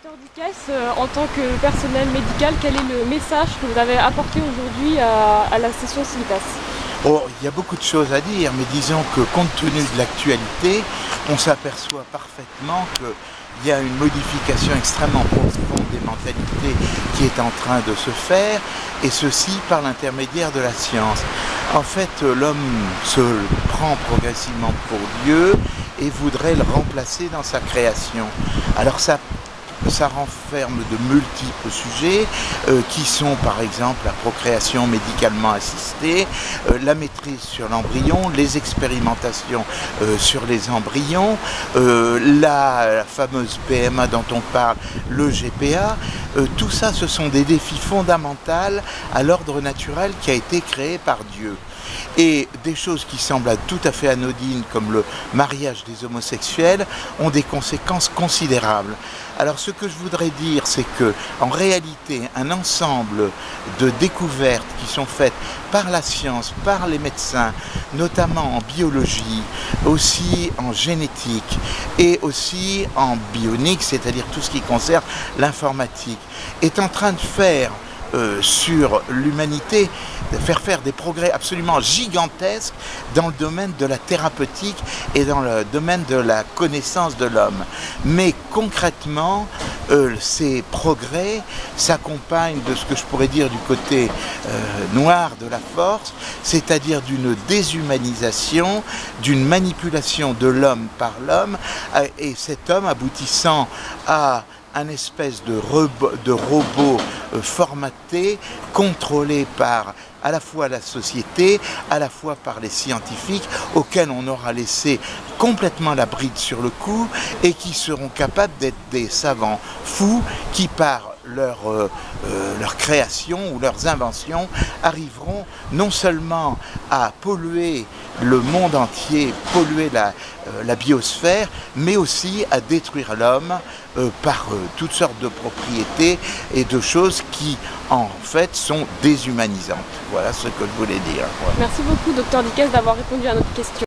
Docteur Dickès, en tant que personnel médical, quel est le message que vous avez apporté aujourd'hui à la session Civitas? Oh, il y a beaucoup de choses à dire, mais disons que compte tenu de l'actualité, on s'aperçoit parfaitement qu'il y a une modification extrêmement profonde des mentalités qui est en train de se faire, et ceci par l'intermédiaire de la science. En fait, l'homme se prend progressivement pour Dieu et voudrait le remplacer dans sa création. Alors ça renferme de multiples sujets qui sont par exemple la procréation médicalement assistée, la maîtrise sur l'embryon, les expérimentations sur les embryons, la fameuse PMA dont on parle, le GPA. Tout ça, ce sont des défis fondamentaux à l'ordre naturel qui a été créé par Dieu. Et des choses qui semblent tout à fait anodines, comme le mariage des homosexuels, ont des conséquences considérables. Alors ce que je voudrais dire, c'est que en réalité, un ensemble de découvertes qui sont faites par la science, par les médecins, notamment en biologie, aussi en génétique et aussi en bionique, c'est-à-dire tout ce qui concerne l'informatique, est en train de faire sur l'humanité, de faire des progrès absolument gigantesques dans le domaine de la thérapeutique et dans le domaine de la connaissance de l'homme. Mais concrètement, ces progrès s'accompagnent de ce que je pourrais dire du côté noir de la force, c'est-à-dire d'une déshumanisation, d'une manipulation de l'homme par l'homme, et cet homme aboutissant à un espèce de robot formaté, contrôlé par à la fois la société, à la fois par les scientifiques, auxquels on aura laissé complètement la bride sur le cou et qui seront capables d'être des savants fous qui, par leur création ou leurs inventions, arriveront non seulement à polluer le monde entier, polluer la biosphère, mais aussi à détruire l'homme par toutes sortes de propriétés et de choses qui, en fait, sont déshumanisantes. Voilà ce que je voulais dire. Merci beaucoup, Docteur Dickès, d'avoir répondu à notre question.